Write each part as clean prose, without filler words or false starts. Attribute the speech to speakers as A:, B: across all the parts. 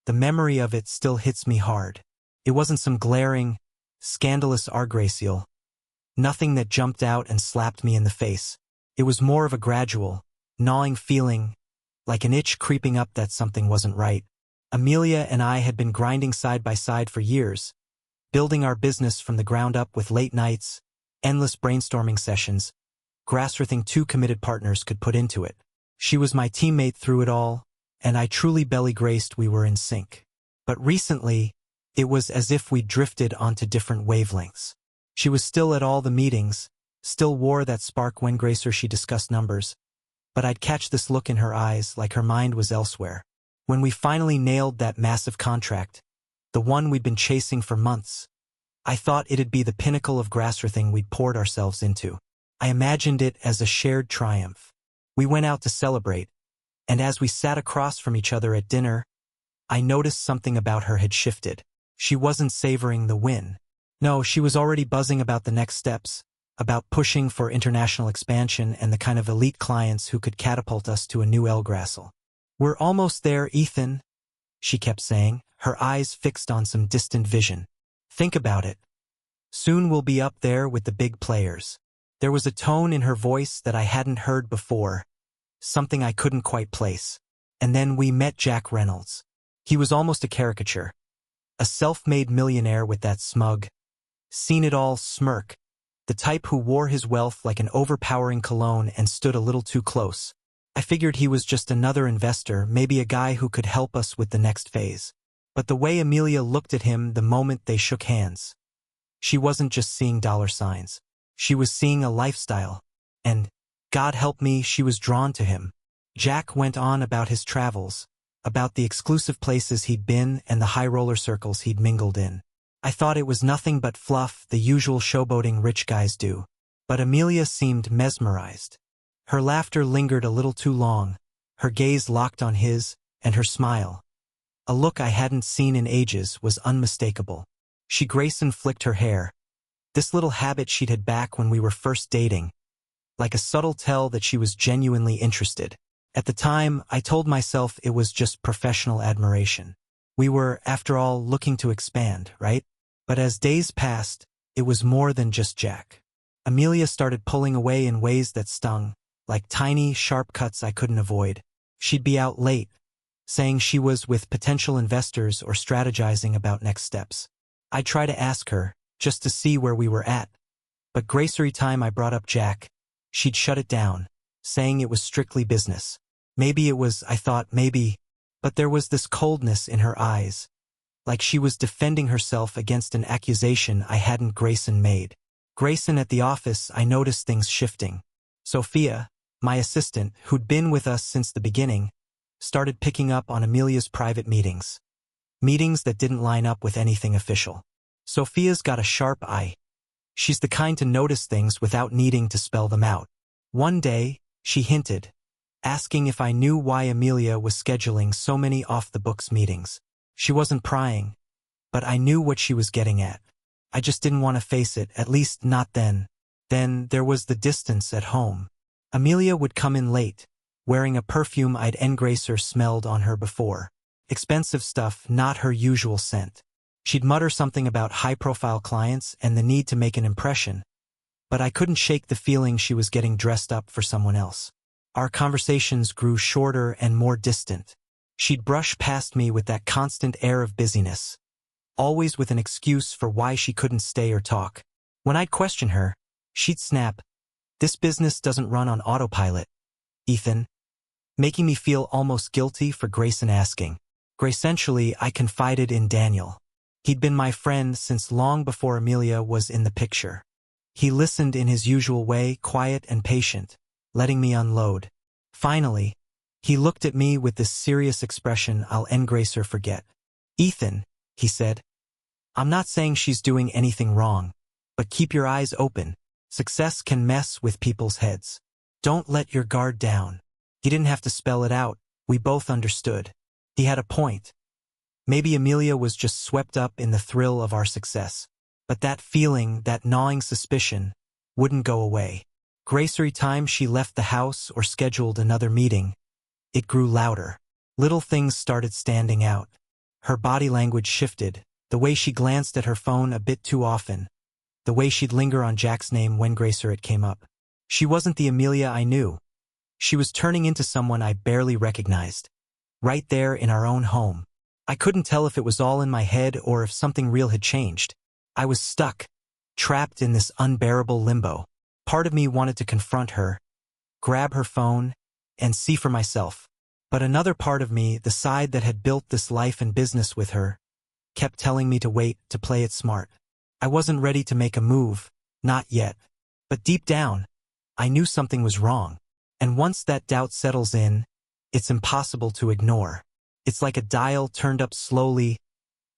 A: The memory of it still hits me hard. It wasn't some glaring, scandalous argracial. Nothing that jumped out and slapped me in the face. It was more of a gradual, gnawing feeling, like an itch creeping up that something wasn't right. Amelia and I had been grinding side by side for years, building our business from the ground up with late nights, endless brainstorming sessions, grassrooting two committed partners could put into it. She was my teammate through it all, and I truly belly-graced we were in sync. But recently, it was as if we drifted onto different wavelengths. She was still at all the meetings, still wore that spark when Gracer she discussed numbers, but I'd catch this look in her eyes like her mind was elsewhere. When we finally nailed that massive contract, the one we'd been chasing for months, I thought it'd be the pinnacle of grassrooting we'd poured ourselves into. I imagined it as a shared triumph. We went out to celebrate, and as we sat across from each other at dinner, I noticed something about her had shifted. She wasn't savoring the win. No, she was already buzzing about the next steps, about pushing for international expansion and the kind of elite clients who could catapult us to a new Elgrassel. "We're almost there, Ethan," she kept saying, her eyes fixed on some distant vision. "Think about it. Soon we'll be up there with the big players." There was a tone in her voice that I hadn't heard before, something I couldn't quite place. And then we met Jack Reynolds. He was almost a caricature. A self-made millionaire with that smug, seen-it-all smirk, the type who wore his wealth like an overpowering cologne and stood a little too close. I figured he was just another investor, maybe a guy who could help us with the next phase. But the way Amelia looked at him the moment they shook hands, she wasn't just seeing dollar signs. She was seeing a lifestyle, and, God help me, she was drawn to him. Jack went on about his travels, about the exclusive places he'd been and the high-roller circles he'd mingled in. I thought it was nothing but fluff, the usual showboating rich guys do. But Amelia seemed mesmerized. Her laughter lingered a little too long, her gaze locked on his, and her smile, a look I hadn't seen in ages, was unmistakable. She Grayson flicked her hair, this little habit she'd had back when we were first dating, like a subtle tell that she was genuinely interested. At the time, I told myself it was just professional admiration. We were, after all, looking to expand, right? But as days passed, it was more than just Jack. Amelia started pulling away in ways that stung, like tiny, sharp cuts I couldn't avoid. She'd be out late, saying she was with potential investors or strategizing about next steps. I'd try to ask her, just to see where we were at. But Gracery time I brought up Jack, she'd shut it down, saying it was strictly business. Maybe it was, I thought, maybe, but there was this coldness in her eyes, like she was defending herself against an accusation I hadn't Grayson made. Grayson at the office, I noticed things shifting. Sophia, my assistant, who'd been with us since the beginning, started picking up on Amelia's private meetings. Meetings that didn't line up with anything official. Sophia's got a sharp eye. She's the kind to notice things without needing to spell them out. One day, she hinted, asking if I knew why Amelia was scheduling so many off-the-books meetings. She wasn't prying, but I knew what she was getting at. I just didn't want to face it, at least not then. Then there was the distance at home. Amelia would come in late, wearing a perfume I'd engracer smelled on her before. Expensive stuff, not her usual scent. She'd mutter something about high-profile clients and the need to make an impression, but I couldn't shake the feeling she was getting dressed up for someone else. Our conversations grew shorter and more distant. She'd brush past me with that constant air of busyness, always with an excuse for why she couldn't stay or talk. When I'd question her, she'd snap, "This business doesn't run on autopilot, Ethan," making me feel almost guilty for Grayson asking. Essentially, I confided in Daniel. He'd been my friend since long before Amelia was in the picture. He listened in his usual way, quiet and patient, letting me unload. Finally, he looked at me with this serious expression I'll engracer forget. "Ethan," he said, "I'm not saying she's doing anything wrong, but keep your eyes open. Success can mess with people's heads. Don't let your guard down." He didn't have to spell it out. We both understood. He had a point. Maybe Amelia was just swept up in the thrill of our success. But that feeling, that gnawing suspicion, wouldn't go away. Gracery time she left the house or scheduled another meeting, it grew louder. Little things started standing out. Her body language shifted, the way she glanced at her phone a bit too often, the way she'd linger on Jack's name when it came up. She wasn't the Amelia I knew. She was turning into someone I barely recognized. Right there in our own home. I couldn't tell if it was all in my head or if something real had changed. I was stuck, trapped in this unbearable limbo. Part of me wanted to confront her, grab her phone, and see for myself. But another part of me, the side that had built this life and business with her, kept telling me to wait, to play it smart. I wasn't ready to make a move, not yet. But deep down, I knew something was wrong. And once that doubt settles in, it's impossible to ignore. It's like a dial turned up slowly,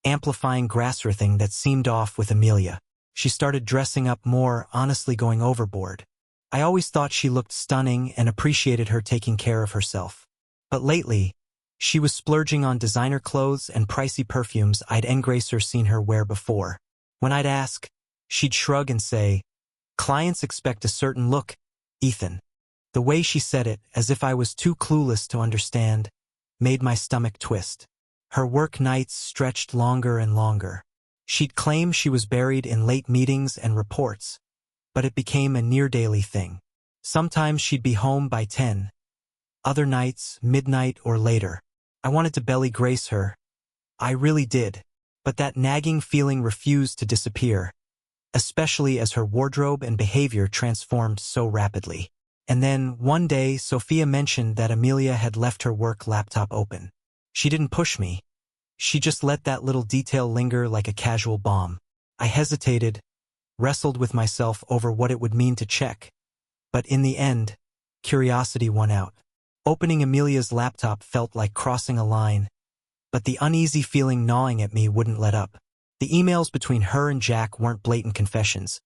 A: amplifying grassrooting that seemed off with Amelia. She started dressing up more, honestly going overboard. I always thought she looked stunning and appreciated her taking care of herself. But lately, she was splurging on designer clothes and pricey perfumes I'd seen her wear before. When I'd ask, she'd shrug and say, "Clients expect a certain look, Ethan." The way she said it, as if I was too clueless to understand, made my stomach twist. Her work nights stretched longer and longer. She'd claim she was buried in late meetings and reports, but it became a near-daily thing. Sometimes she'd be home by 10. Other nights, midnight or later. I wanted to belly grace her. I really did. But that nagging feeling refused to disappear, especially as her wardrobe and behavior transformed so rapidly. And then, one day, Sophia mentioned that Amelia had left her work laptop open. She didn't push me. She just let that little detail linger like a casual bomb. I hesitated, wrestled with myself over what it would mean to check. But in the end, curiosity won out. Opening Amelia's laptop felt like crossing a line, but the uneasy feeling gnawing at me wouldn't let up. The emails between her and Jack weren't blatant confessions,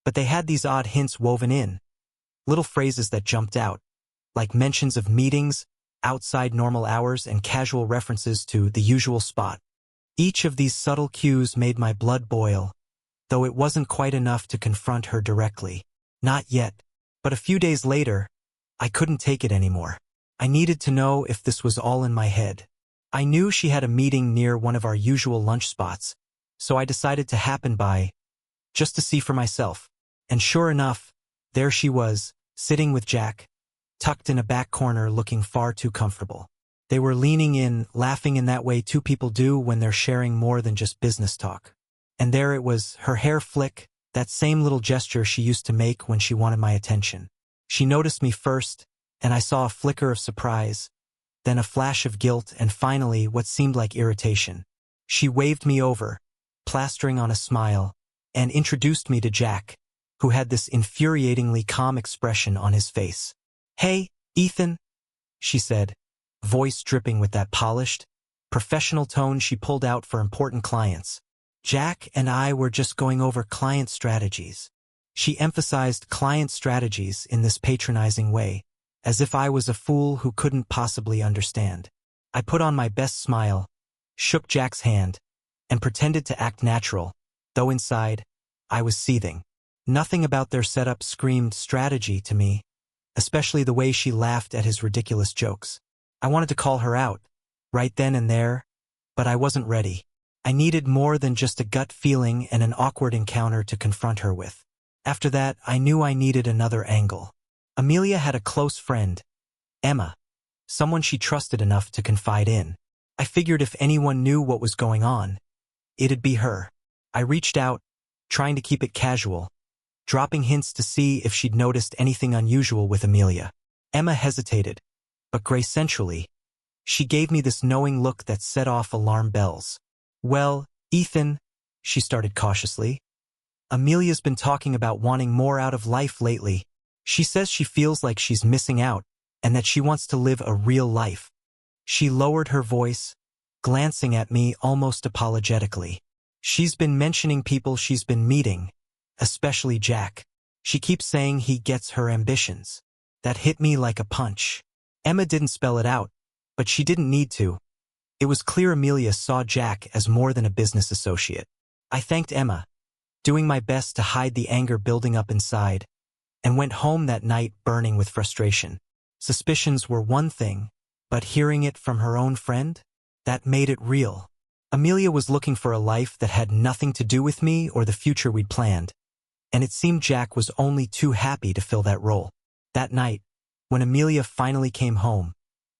A: but they had these odd hints woven in. Little phrases that jumped out, like mentions of meetings, outside normal hours, and casual references to the usual spot. Each of these subtle cues made my blood boil, though it wasn't quite enough to confront her directly. Not yet. But a few days later, I couldn't take it anymore. I needed to know if this was all in my head. I knew she had a meeting near one of our usual lunch spots, so I decided to happen by, just to see for myself. And sure enough, there she was, sitting with Jack, tucked in a back corner looking far too comfortable. They were leaning in, laughing in that way two people do when they're sharing more than just business talk. And there it was, her hair flick, that same little gesture she used to make when she wanted my attention. She noticed me first, and I saw a flicker of surprise, then a flash of guilt, and finally what seemed like irritation. She waved me over, plastering on a smile, and introduced me to Jack, who had this infuriatingly calm expression on his face. "Hey, Ethan," she said, voice dripping with that polished, professional tone she pulled out for important clients. "Jack and I were just going over client strategies." She emphasized client strategies in this patronizing way, as if I was a fool who couldn't possibly understand. I put on my best smile, shook Jack's hand, and pretended to act natural, though inside, I was seething. Nothing about their setup screamed strategy to me, especially the way she laughed at his ridiculous jokes. I wanted to call her out, right then and there, but I wasn't ready. I needed more than just a gut feeling and an awkward encounter to confront her with. After that, I knew I needed another angle. Amelia had a close friend, Emma, someone she trusted enough to confide in. I figured if anyone knew what was going on, it'd be her. I reached out, trying to keep it casual, dropping hints to see if she'd noticed anything unusual with Amelia. Emma hesitated, but gracefully, she gave me this knowing look that set off alarm bells. "Well, Ethan," she started cautiously, "Amelia's been talking about wanting more out of life lately. She says she feels like she's missing out, and that she wants to live a real life." She lowered her voice, glancing at me almost apologetically. "She's been mentioning people she's been meeting, especially Jack. She keeps saying he gets her ambitions." That hit me like a punch. Emma didn't spell it out, but she didn't need to. It was clear Amelia saw Jack as more than a business associate. I thanked Emma, doing my best to hide the anger building up inside, and went home that night burning with frustration. Suspicions were one thing, but hearing it from her own friend, that made it real. Amelia was looking for a life that had nothing to do with me or the future we'd planned, and it seemed Jack was only too happy to fill that role. That night, when Amelia finally came home,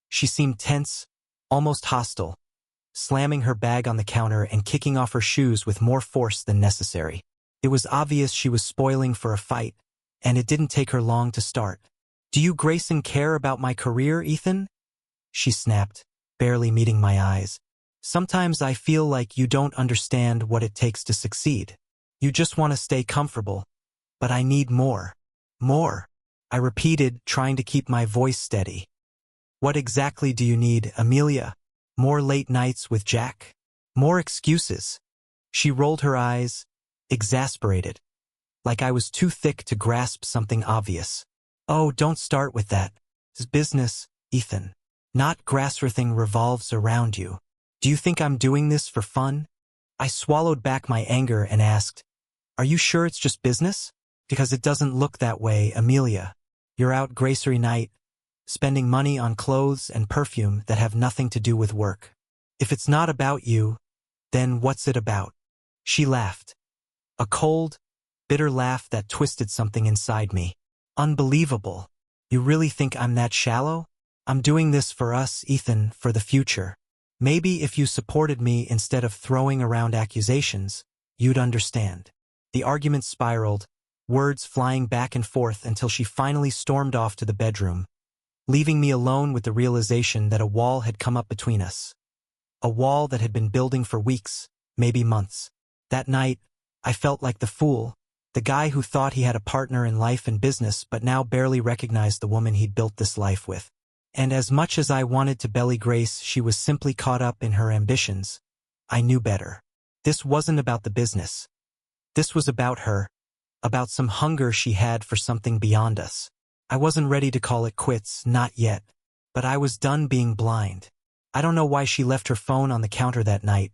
A: she seemed tense, almost hostile, slamming her bag on the counter and kicking off her shoes with more force than necessary. It was obvious she was spoiling for a fight, and it didn't take her long to start. "Do you, Grayson, care about my career, Ethan?" she snapped, barely meeting my eyes. "Sometimes I feel like you don't understand what it takes to succeed. You just want to stay comfortable. But I need more. More," I repeated, trying to keep my voice steady. "What exactly do you need, Amelia? More late nights with Jack? More excuses?" She rolled her eyes, exasperated, like I was too thick to grasp something obvious. "Oh, don't start with that. It's business, Ethan. Not grassrooting revolves around you. Do you think I'm doing this for fun?" I swallowed back my anger and asked, "Are you sure it's just business? Because it doesn't look that way, Amelia. You're out grocery night, spending money on clothes and perfume that have nothing to do with work. If it's not about you, then what's it about?" She laughed. A cold, bitter laugh that twisted something inside me. "Unbelievable. You really think I'm that shallow? I'm doing this for us, Ethan, for the future. Maybe if you supported me instead of throwing around accusations, you'd understand." The argument spiraled, words flying back and forth until she finally stormed off to the bedroom, leaving me alone with the realization that a wall had come up between us. A wall that had been building for weeks, maybe months. That night, I felt like the fool, the guy who thought he had a partner in life and business but now barely recognized the woman he'd built this life with. And as much as I wanted to belly Grace, she was simply caught up in her ambitions. I knew better. This wasn't about the business. This was about her, about some hunger she had for something beyond us. I wasn't ready to call it quits, not yet, but I was done being blind. I don't know why she left her phone on the counter that night,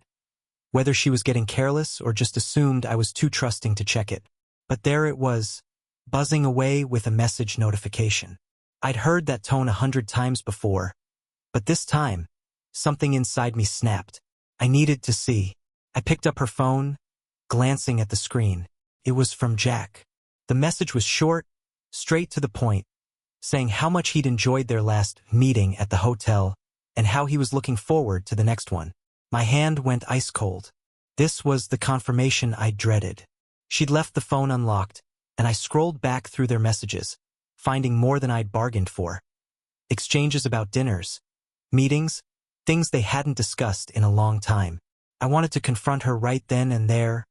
A: whether she was getting careless or just assumed I was too trusting to check it. But there it was, buzzing away with a message notification. I'd heard that tone 100 times before, but this time, something inside me snapped. I needed to see. I picked up her phone, glancing at the screen. It was from Jack. The message was short, straight to the point, saying how much he'd enjoyed their last meeting at the hotel and how he was looking forward to the next one. My hand went ice cold. This was the confirmation I dreaded. She'd left the phone unlocked, and I scrolled back through their messages, finding more than I'd bargained for. Exchanges about dinners, meetings, things they hadn't discussed in a long time. I wanted to confront her right then and there,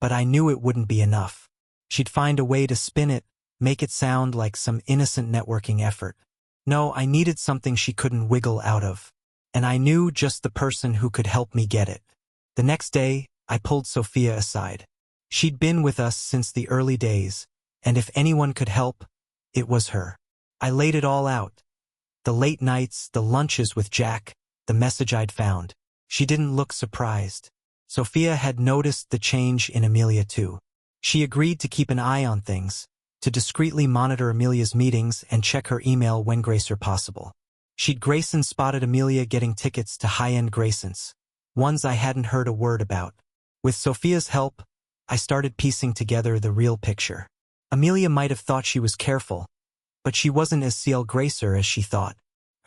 A: but I knew it wouldn't be enough. She'd find a way to spin it, make it sound like some innocent networking effort. No, I needed something she couldn't wiggle out of, and I knew just the person who could help me get it. The next day, I pulled Sophia aside. She'd been with us since the early days, and if anyone could help, it was her. I laid it all out. The late nights, the lunches with Jack, the message I'd found. She didn't look surprised. Sophia had noticed the change in Amelia too. She agreed to keep an eye on things, to discreetly monitor Amelia's meetings and check her email when Gracer possible. She'd Grayson spotted Amelia getting tickets to high-end Graysons, ones I hadn't heard a word about. With Sophia's help, I started piecing together the real picture. Amelia might have thought she was careful, but she wasn't as CL Gracer as she thought.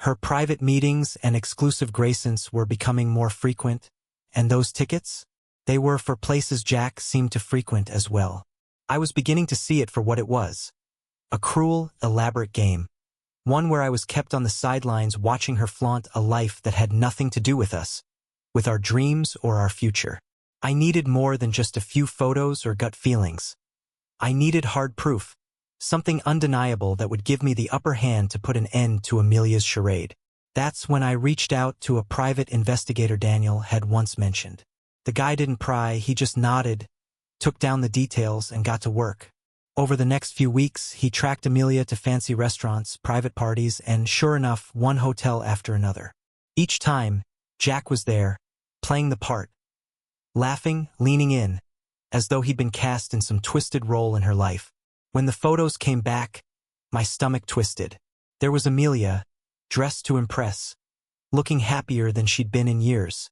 A: Her private meetings and exclusive Graysons were becoming more frequent, and those tickets? They were for places Jack seemed to frequent as well. I was beginning to see it for what it was. A cruel, elaborate game. One where I was kept on the sidelines watching her flaunt a life that had nothing to do with us, with our dreams or our future. I needed more than just a few photos or gut feelings. I needed hard proof, something undeniable that would give me the upper hand to put an end to Amelia's charade. That's when I reached out to a private investigator Daniel had once mentioned. The guy didn't pry, he just nodded, took down the details, and got to work. Over the next few weeks, he tracked Amelia to fancy restaurants, private parties, and sure enough, one hotel after another. Each time, Jack was there, playing the part, laughing, leaning in, as though he'd been cast in some twisted role in her life. When the photos came back, my stomach twisted. There was Amelia, dressed to impress, looking happier than she'd been in years.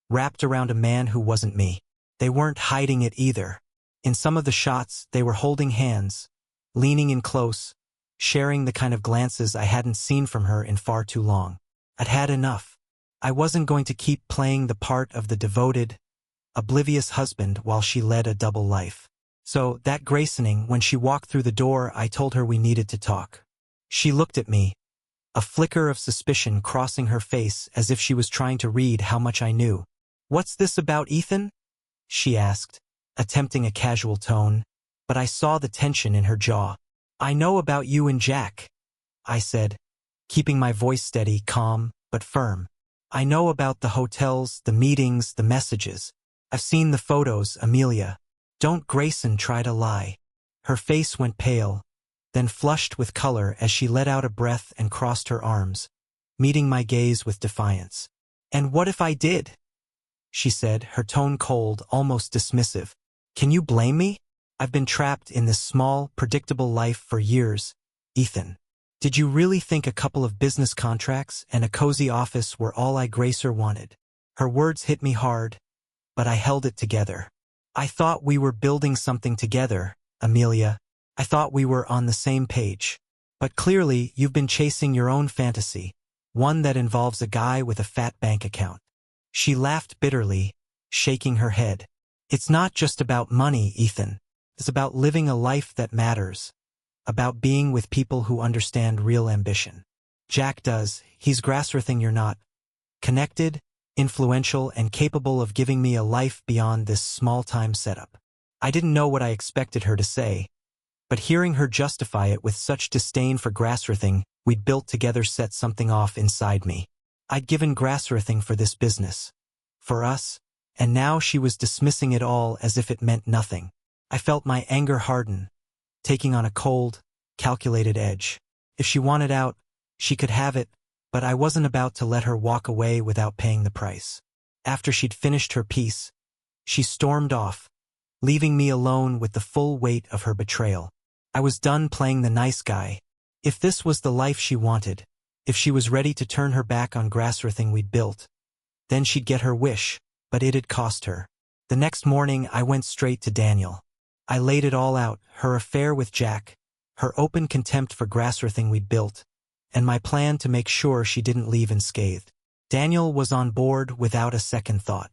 A: wrapped around a man who wasn't me. They weren't hiding it either. In some of the shots, they were holding hands, leaning in close, sharing the kind of glances I hadn't seen from her in far too long. I'd had enough. I wasn't going to keep playing the part of the devoted, oblivious husband while she led a double life. So, that Graysoning, when she walked through the door, I told her we needed to talk. She looked at me, a flicker of suspicion crossing her face as if she was trying to read how much I knew. "What's this about Ethan?" she asked, attempting a casual tone, but I saw the tension in her jaw. "I know about you and Jack," I said, keeping my voice steady, calm, but firm. "I know about the hotels, the meetings, the messages. I've seen the photos, Amelia. Don't Grayson try to lie." Her face went pale, then flushed with color as she let out a breath and crossed her arms, meeting my gaze with defiance. "And what if I did?" she said, her tone cold, almost dismissive. "Can you blame me? I've been trapped in this small, predictable life for years, Ethan. Did you really think a couple of business contracts and a cozy office were all I Gracer wanted?" Her words hit me hard, but I held it together. "I thought we were building something together, Amelia. I thought we were on the same page. But clearly, you've been chasing your own fantasy, one that involves a guy with a fat bank account." She laughed bitterly, shaking her head. "It's not just about money, Ethan. It's about living a life that matters, about being with people who understand real ambition. Jack does. He's Grassworthing you're not. Connected, influential, and capable of giving me a life beyond this small-time setup." I didn't know what I expected her to say, but hearing her justify it with such disdain for Grassworthing we'd built together set something off inside me. I'd given Grassworthing for this business, for us, and now she was dismissing it all as if it meant nothing. I felt my anger harden, taking on a cold, calculated edge. If she wanted out, she could have it, but I wasn't about to let her walk away without paying the price. After she'd finished her piece, she stormed off, leaving me alone with the full weight of her betrayal. I was done playing the nice guy. If this was the life she wanted, if she was ready to turn her back on Grassworthing we'd built, then she'd get her wish, but it'd cost her. The next morning I went straight to Daniel. I laid it all out, her affair with Jack, her open contempt for Grassworthing we'd built, and my plan to make sure she didn't leave unscathed. Daniel was on board without a second thought.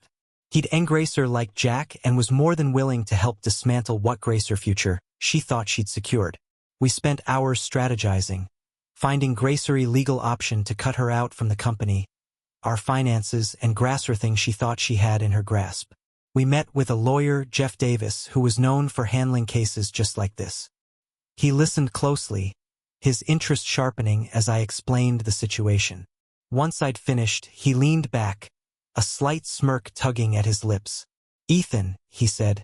A: He'd Gracer like Jack and was more than willing to help dismantle what Gracer future she thought she'd secured. We spent hours strategizing, finding Gracery legal option to cut her out from the company, our finances, and Grassworthing she thought she had in her grasp. We met with a lawyer, Jeff Davis, who was known for handling cases just like this. He listened closely, his interest sharpening as I explained the situation. Once I'd finished, he leaned back, a slight smirk tugging at his lips. "Ethan," he said,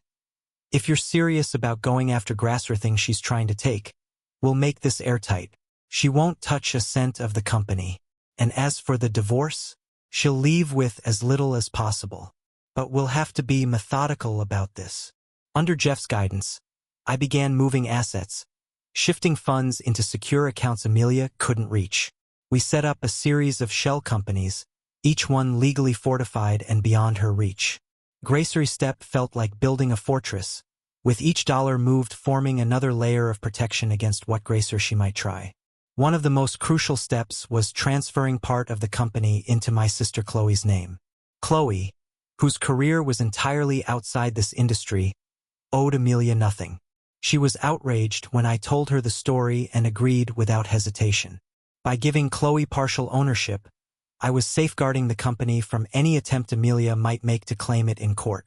A: "if you're serious about going after Grassworthing she's trying to take, we'll make this airtight. She won't touch a cent of the company. And as for the divorce, she'll leave with as little as possible. But we'll have to be methodical about this." Under Jeff's guidance, I began moving assets, shifting funds into secure accounts Amelia couldn't reach. We set up a series of shell companies, each one legally fortified and beyond her reach. Gracery Step felt like building a fortress, with each dollar moved forming another layer of protection against what Gracer she might try. One of the most crucial steps was transferring part of the company into my sister Chloe's name. Chloe, whose career was entirely outside this industry, owed Amelia nothing. She was outraged when I told her the story and agreed without hesitation. By giving Chloe partial ownership, I was safeguarding the company from any attempt Amelia might make to claim it in court.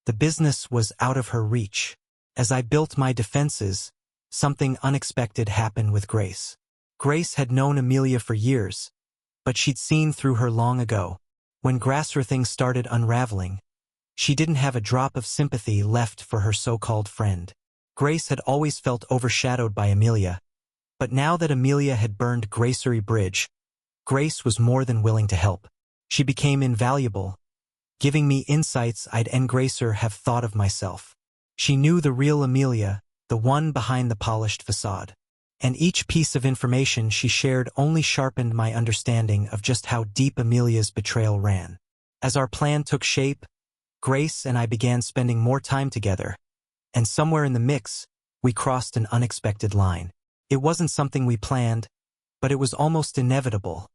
A: The business was out of her reach. As I built my defenses, something unexpected happened with Grace. Grace had known Amelia for years, but she'd seen through her long ago. When Grassworthing started unraveling, she didn't have a drop of sympathy left for her so-called friend. Grace had always felt overshadowed by Amelia, but now that Amelia had burned Gracery Bridge, Grace was more than willing to help. She became invaluable, giving me insights I'd Gracer have thought of myself. She knew the real Amelia, the one behind the polished facade. And each piece of information she shared only sharpened my understanding of just how deep Amelia's betrayal ran. As our plan took shape, Grace and I began spending more time together, and somewhere in the mix, we crossed an unexpected line. It wasn't something we planned, but it was almost inevitable,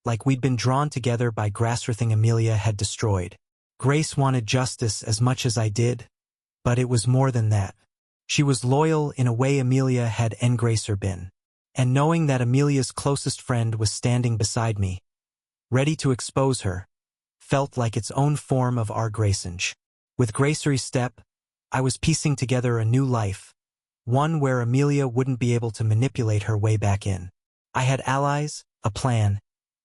A: like we'd been drawn together by grassrooting Amelia had destroyed. Grace wanted justice as much as I did, but it was more than that. She was loyal in a way Amelia had engracer been, and knowing that Amelia's closest friend was standing beside me, ready to expose her, felt like its own form of our Gracenge. With Gracery's step, I was piecing together a new life, one where Amelia wouldn't be able to manipulate her way back in. I had allies, a plan,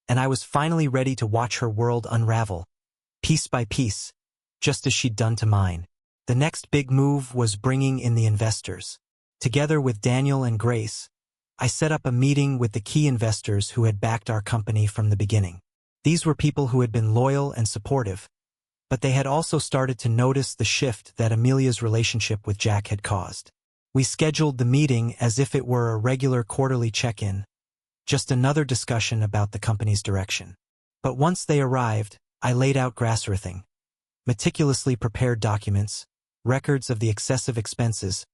A: and I was finally ready to watch her world unravel, piece by piece, just as she'd done to mine. The next big move was bringing in the investors. Together with Daniel and Grace, I set up a meeting with the key investors who had backed our company from the beginning. These were people who had been loyal and supportive, but they had also started to notice the shift that Amelia's relationship with Jack had caused. We scheduled the meeting as if it were a regular quarterly check-in, just another discussion about the company's direction. But once they arrived, I laid out grassrooting, meticulously prepared documents, records of the excessive expenses,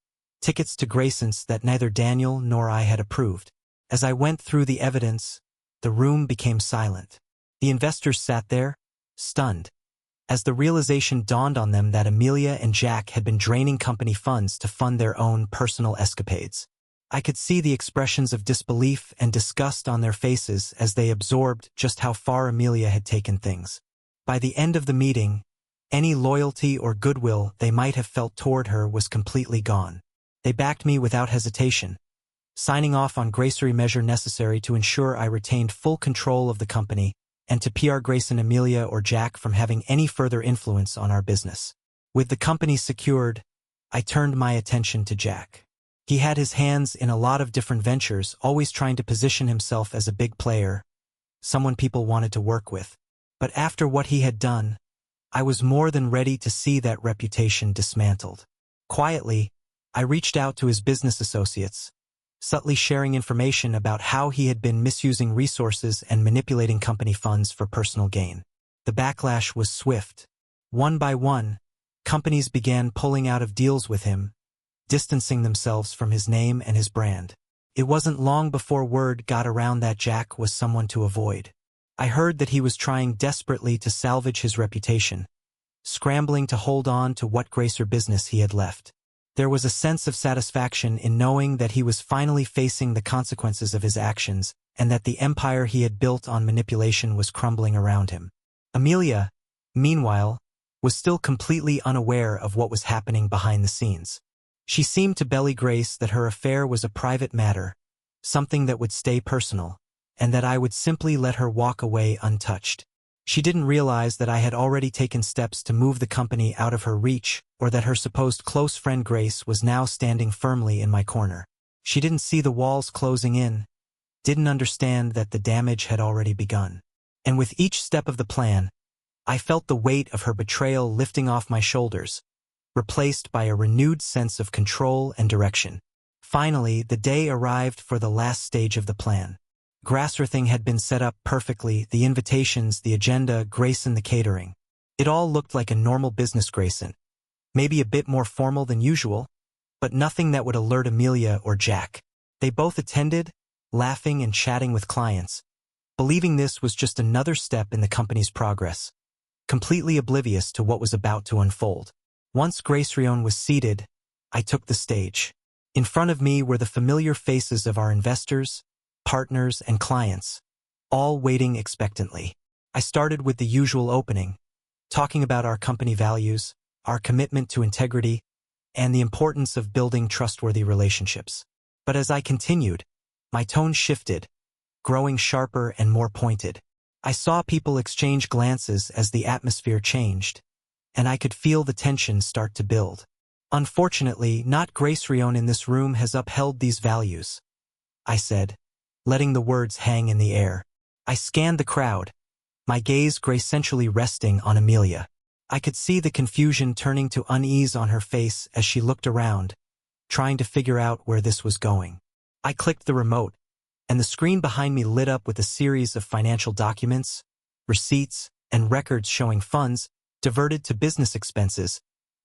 A: tickets to Graysons that neither Daniel nor I had approved. As I went through the evidence, the room became silent. The investors sat there, stunned, as the realization dawned on them that Amelia and Jack had been draining company funds to fund their own personal escapades. I could see the expressions of disbelief and disgust on their faces as they absorbed just how far Amelia had taken things. By the end of the meeting, any loyalty or goodwill they might have felt toward her was completely gone. They backed me without hesitation, signing off on Gracery measure necessary to ensure I retained full control of the company and to PR Grayson, Amelia, or Jack from having any further influence on our business. With the company secured, I turned my attention to Jack. He had his hands in a lot of different ventures, always trying to position himself as a big player, someone people wanted to work with. But after what he had done, I was more than ready to see that reputation dismantled. Quietly, I reached out to his business associates, subtly sharing information about how he had been misusing resources and manipulating company funds for personal gain. The backlash was swift. One by one, companies began pulling out of deals with him, distancing themselves from his name and his brand. It wasn't long before word got around that Jack was someone to avoid. I heard that he was trying desperately to salvage his reputation, scrambling to hold on to what Gracer business he had left. There was a sense of satisfaction in knowing that he was finally facing the consequences of his actions and that the empire he had built on manipulation was crumbling around him. Amelia, meanwhile, was still completely unaware of what was happening behind the scenes. She seemed to belly Grace that her affair was a private matter, something that would stay personal, and that I would simply let her walk away untouched. She didn't realize that I had already taken steps to move the company out of her reach, or that her supposed close friend Grace was now standing firmly in my corner. She didn't see the walls closing in, didn't understand that the damage had already begun. And with each step of the plan, I felt the weight of her betrayal lifting off my shoulders, replaced by a renewed sense of control and direction. Finally, the day arrived for the last stage of the plan. Grassrooting had been set up perfectly, the invitations, the agenda, Grayson the catering. It all looked like a normal business Grayson, maybe a bit more formal than usual, but nothing that would alert Amelia or Jack. They both attended, laughing and chatting with clients, believing this was just another step in the company's progress, completely oblivious to what was about to unfold. Once Gracerion was seated, I took the stage. In front of me were the familiar faces of our investors, partners, and clients, all waiting expectantly. I started with the usual opening, talking about our company values, our commitment to integrity, and the importance of building trustworthy relationships. But as I continued, my tone shifted, growing sharper and more pointed. I saw people exchange glances as the atmosphere changed, and I could feel the tension start to build. Unfortunately, not Gracerion in this room has upheld these values, I said, letting the words hang in the air. I scanned the crowd, my gaze gracefully resting on Amelia. I could see the confusion turning to unease on her face as she looked around, trying to figure out where this was going. I clicked the remote, and the screen behind me lit up with a series of financial documents, receipts, and records showing funds diverted to business expenses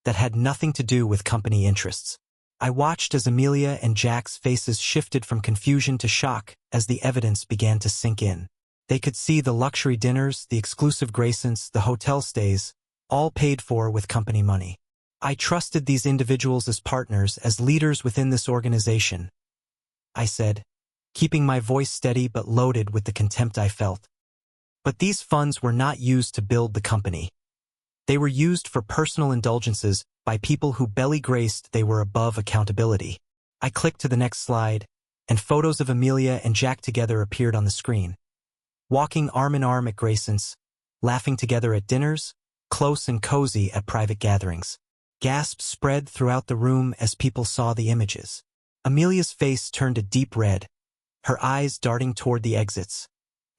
A: that had nothing to do with company interests. I watched as Amelia and Jack's faces shifted from confusion to shock as the evidence began to sink in. They could see the luxury dinners, the exclusive Graysons, the hotel stays, all paid for with company money. I trusted these individuals as partners, as leaders within this organization, I said, keeping my voice steady but loaded with the contempt I felt. But these funds were not used to build the company. They were used for personal indulgences by people who belly graced they were above accountability. I clicked to the next slide, and photos of Amelia and Jack together appeared on the screen. Walking arm in arm at Grayson's, laughing together at dinners, close and cozy at private gatherings. Gasps spread throughout the room as people saw the images. Amelia's face turned a deep red, her eyes darting toward the exits,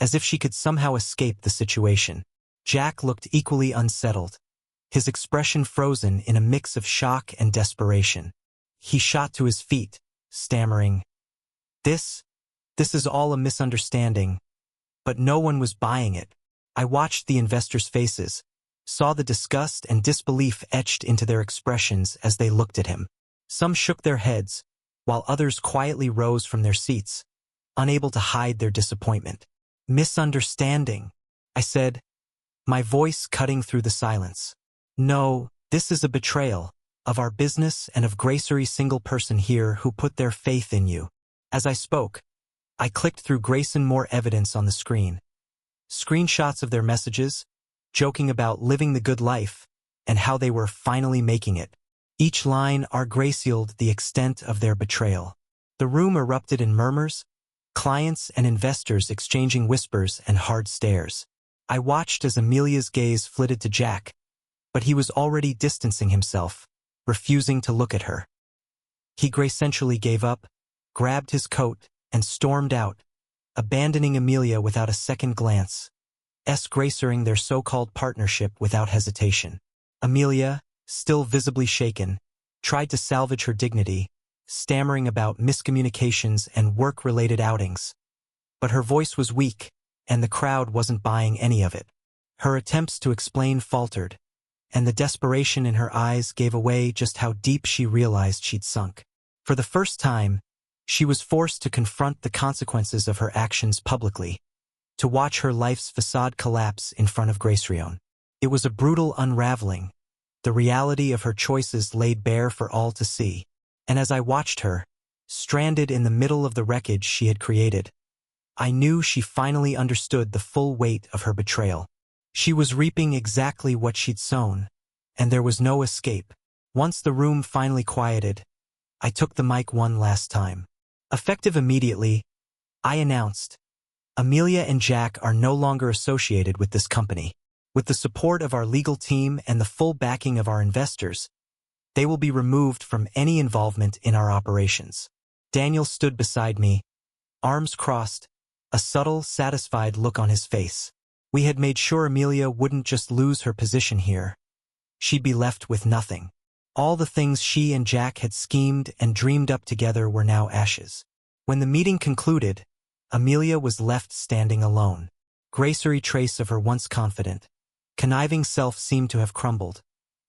A: as if she could somehow escape the situation. Jack looked equally unsettled, his expression frozen in a mix of shock and desperation. He shot to his feet, stammering, This is all a misunderstanding. But no one was buying it. I watched the investors' faces, saw the disgust and disbelief etched into their expressions as they looked at him. Some shook their heads, while others quietly rose from their seats, unable to hide their disappointment. Misunderstanding, I said, my voice cutting through the silence. No, this is a betrayal of our business and of Gracery single person here who put their faith in you. As I spoke, I clicked through Grayson more evidence on the screen. Screenshots of their messages, joking about living the good life and how they were finally making it. Each line argracieled the extent of their betrayal. The room erupted in murmurs, clients and investors exchanging whispers and hard stares. I watched as Amelia's gaze flitted to Jack, but he was already distancing himself, refusing to look at her. He gracefully gave up, grabbed his coat, and stormed out, abandoning Amelia without a second glance, gracing their so-called partnership without hesitation. Amelia, still visibly shaken, tried to salvage her dignity, stammering about miscommunications and work-related outings. But her voice was weak, and the crowd wasn't buying any of it. Her attempts to explain faltered, and the desperation in her eyes gave away just how deep she realized she'd sunk. For the first time, she was forced to confront the consequences of her actions publicly, to watch her life's facade collapse in front of Gracery. It was a brutal unraveling, the reality of her choices laid bare for all to see. And as I watched her, stranded in the middle of the wreckage she had created, I knew she finally understood the full weight of her betrayal. She was reaping exactly what she'd sown, and there was no escape. Once the room finally quieted, I took the mic one last time. Effective immediately, I announced, Amelia and Jack are no longer associated with this company. With the support of our legal team and the full backing of our investors, they will be removed from any involvement in our operations. Daniel stood beside me, arms crossed, a subtle, satisfied look on his face. We had made sure Amelia wouldn't just lose her position here. She'd be left with nothing. All the things she and Jack had schemed and dreamed up together were now ashes. When the meeting concluded, Amelia was left standing alone. Gracery trace of her once confident, conniving self seemed to have crumbled,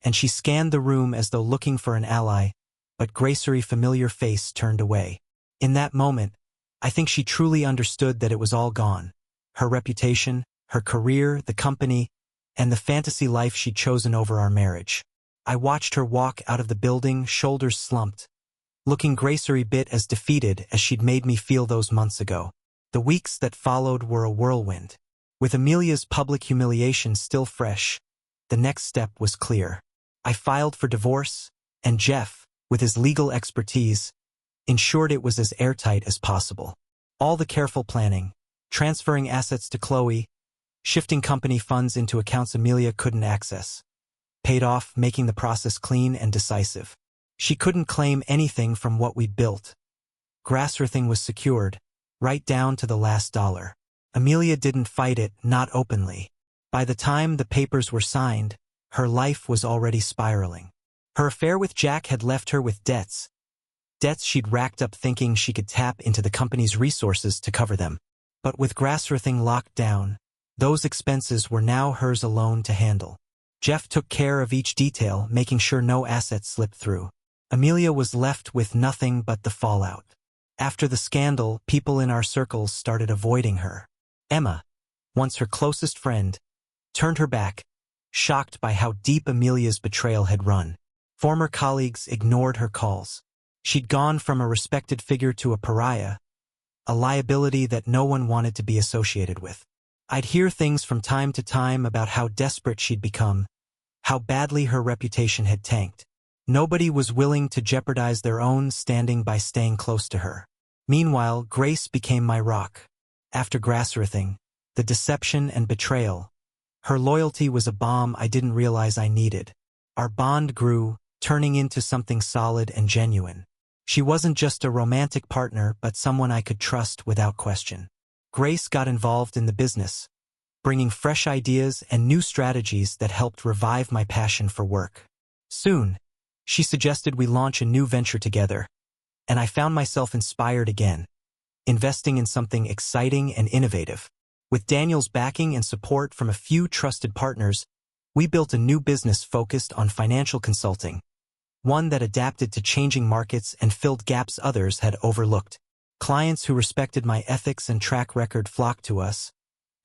A: and she scanned the room as though looking for an ally, but Gracery's familiar face turned away. In that moment, I think she truly understood that it was all gone. Her reputation, her career, the company, and the fantasy life she'd chosen over our marriage. I watched her walk out of the building, shoulders slumped, looking Gracery bit as defeated as she'd made me feel those months ago. The weeks that followed were a whirlwind. With Amelia's public humiliation still fresh, the next step was clear. I filed for divorce, and Jeff, with his legal expertise, ensured it was as airtight as possible. All the careful planning, transferring assets to Chloe, shifting company funds into accounts Amelia couldn't access, paid off, making the process clean and decisive. She couldn't claim anything from what we'd built. Grassrooting was secured, right down to the last dollar. Amelia didn't fight it, not openly. By the time the papers were signed, her life was already spiraling. Her affair with Jack had left her with debts she'd racked up thinking she could tap into the company's resources to cover them. But with Grassrooting locked down, Those expenses were now hers alone to handle. Jeff took care of each detail, making sure no assets slipped through. Amelia was left with nothing but the fallout. After the scandal, people in our circles started avoiding her. Emma, once her closest friend, turned her back, shocked by how deep Amelia's betrayal had run. Former colleagues ignored her calls. She'd gone from a respected figure to a pariah, a liability that no one wanted to be associated with. I'd hear things from time to time about how desperate she'd become, how badly her reputation had tanked. Nobody was willing to jeopardize their own standing by staying close to her. Meanwhile, Grace became my rock. After Grasserthing, the deception and betrayal, her loyalty was a bomb I didn't realize I needed. Our bond grew, turning into something solid and genuine. She wasn't just a romantic partner, but someone I could trust without question. Grace got involved in the business, bringing fresh ideas and new strategies that helped revive my passion for work. Soon, she suggested we launch a new venture together, and I found myself inspired again, investing in something exciting and innovative. With Daniel's backing and support from a few trusted partners, we built a new business focused on financial consulting, one that adapted to changing markets and filled gaps others had overlooked. Clients who respected my ethics and track record flocked to us,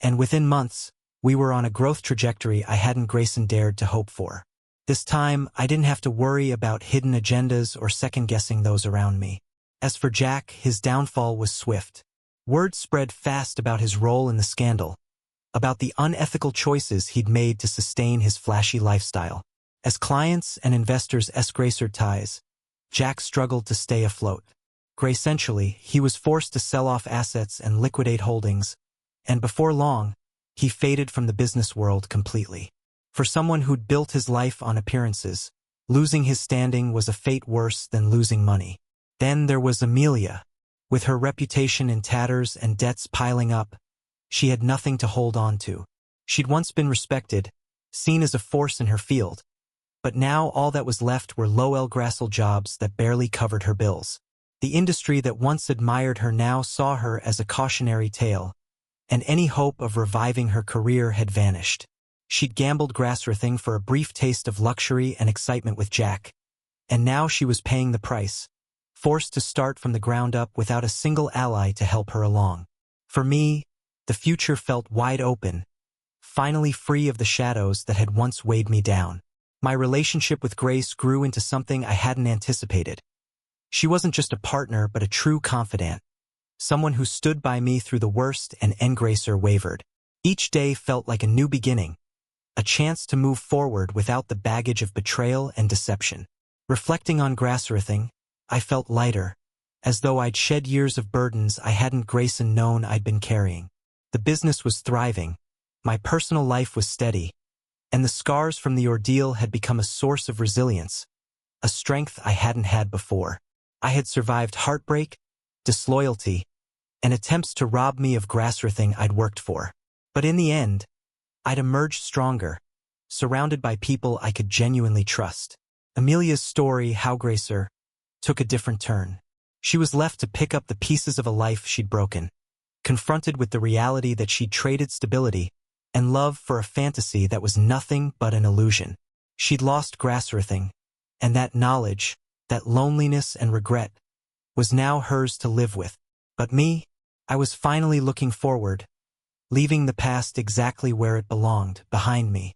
A: and within months, we were on a growth trajectory I hadn't Grayson dared to hope for. This time, I didn't have to worry about hidden agendas or second-guessing those around me. As for Jack, his downfall was swift. Word spread fast about his role in the scandal, about the unethical choices he'd made to sustain his flashy lifestyle. As clients and investors escalated ties, Jack struggled to stay afloat. Essentially, he was forced to sell off assets and liquidate holdings, and before long, he faded from the business world completely. For someone who'd built his life on appearances, losing his standing was a fate worse than losing money. Then there was Amelia. With her reputation in tatters and debts piling up, she had nothing to hold on to. She'd once been respected, seen as a force in her field, but now all that was left were low Grassel jobs that barely covered her bills. The industry that once admired her now saw her as a cautionary tale, and any hope of reviving her career had vanished. She'd gambled Grasserthing for a brief taste of luxury and excitement with Jack, and now she was paying the price, forced to start from the ground up without a single ally to help her along. For me, the future felt wide open, finally free of the shadows that had once weighed me down. My relationship with Grace grew into something I hadn't anticipated. She wasn't just a partner, but a true confidant, someone who stood by me through the worst and Gracer wavered. Each day felt like a new beginning, a chance to move forward without the baggage of betrayal and deception. Reflecting on Grasserthing, I felt lighter, as though I'd shed years of burdens I hadn't Grayson known I'd been carrying. The business was thriving, my personal life was steady, and the scars from the ordeal had become a source of resilience, a strength I hadn't had before. I had survived heartbreak, disloyalty, and attempts to rob me of Grasserthing I'd worked for. But in the end, I'd emerged stronger, surrounded by people I could genuinely trust. Amelia's story, Haugracer, took a different turn. She was left to pick up the pieces of a life she'd broken, confronted with the reality that she'd traded stability and love for a fantasy that was nothing but an illusion. She'd lost Grasserthing, and that knowledge, that loneliness and regret, was now hers to live with. But me, I was finally looking forward, leaving the past exactly where it belonged, behind me.